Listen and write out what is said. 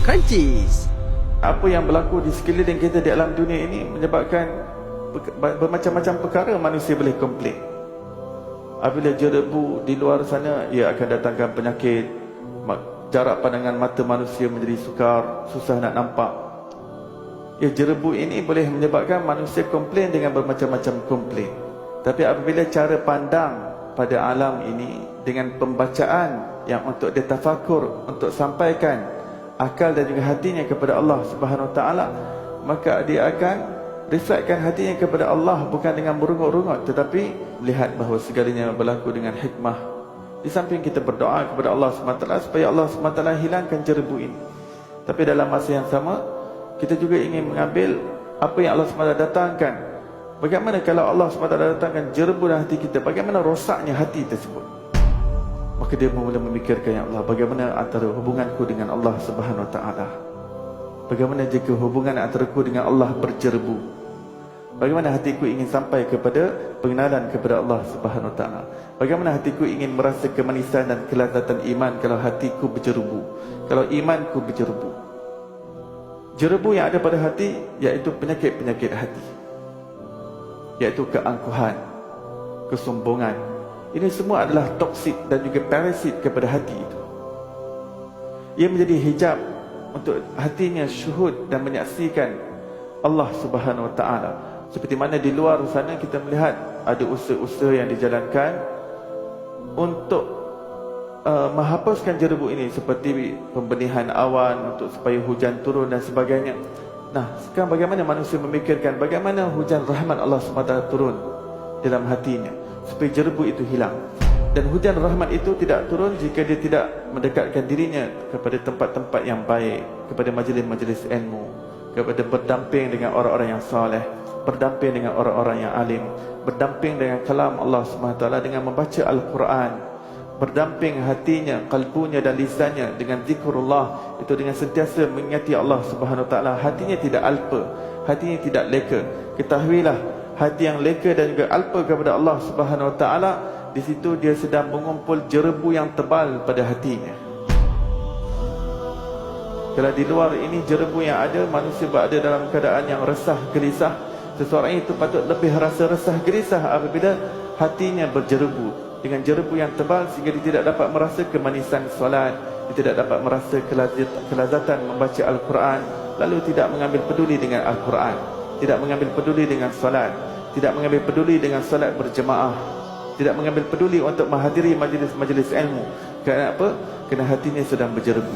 Crunchies. Apa yang berlaku di sekeliling kita di alam dunia ini menyebabkan bermacam-macam perkara manusia boleh komplain. Apabila jerebu di luar sana, ia akan datangkan penyakit. Jarak pandangan mata manusia menjadi sukar, susah nak nampak. Ya, jerebu ini boleh menyebabkan manusia komplain dengan bermacam-macam komplain. Tapi apabila cara pandang pada alam ini dengan pembacaan yang untuk dia tafakur, untuk sampaikan akal dan juga hatinya kepada Allah Subhanahu Wa Taala, maka dia akan reflektkan hatinya kepada Allah bukan dengan merungut-rungut, tetapi melihat bahawa segalanya berlaku dengan hikmah. Di samping kita berdoa kepada Allah SWT supaya Allah SWT hilangkan jerebu ini, tapi dalam masa yang sama kita juga ingin mengambil apa yang Allah SWT datangkan. Bagaimana kalau Allah SWT datangkan jerebu dalam hati kita, bagaimana rosaknya hati tersebut? Maka dia mula memikirkan, ya Allah, bagaimana antara hubunganku dengan Allah Subhanahu Wa Taala? Bagaimana jika hubungan antaraku dengan Allah berjerebu? Bagaimana hatiku ingin sampai kepada pengenalan kepada Allah Subhanahu Wa Taala? Bagaimana hatiku ingin merasa kemanisan dan kelezatan iman kalau hatiku berjerebu, kalau imanku berjerebu? Jerebu yang ada pada hati iaitu penyakit-penyakit hati, iaitu keangkuhan, kesombongan. Ini semua adalah toksik dan juga parasit kepada hati itu. Ia menjadi hijab untuk hatinya syuhud dan menyaksikan Allah Subhanahu Wa Taala. Seperti mana di luar sana kita melihat ada usaha-usaha yang dijalankan untuk menghapuskan jerebu ini, seperti pembenihan awan untuk supaya hujan turun dan sebagainya. Nah, sekarang bagaimana manusia memikirkan bagaimana hujan rahmat Allah SWT turun dalam hatinya supaya jerebu itu hilang. Dan hujan rahmat itu tidak turun jika dia tidak mendekatkan dirinya kepada tempat-tempat yang baik, kepada majlis-majlis ilmu, kepada berdamping dengan orang-orang yang soleh, berdamping dengan orang-orang yang alim, berdamping dengan kalam Allah SWT dengan membaca Al-Quran, berdamping hatinya, kalbunya dan lisannya dengan zikrullah, itu dengan sentiasa mengingati Allah Subhanahu Taala. Hatinya tidak alpa, hatinya tidak leka. Ketahuilah, hati yang leka dan juga alpa kepada Allah Subhanahu Taala, di situ dia sedang mengumpul jerebu yang tebal pada hatinya. Kalau di luar ini jerebu yang ada, manusia berada dalam keadaan yang resah, gelisah. Seseorang itu patut lebih rasa resah, gelisah apabila hatinya berjerebu dengan jerebu yang tebal, sehingga dia tidak dapat merasa kemanisan solat, dia tidak dapat merasa kelazatan membaca Al-Quran, lalu tidak mengambil peduli dengan Al-Quran, tidak mengambil peduli dengan solat, tidak mengambil peduli dengan solat berjemaah, tidak mengambil peduli untuk menghadiri majlis-majlis ilmu. Kerana apa? Kerana hatinya sedang berjerebu.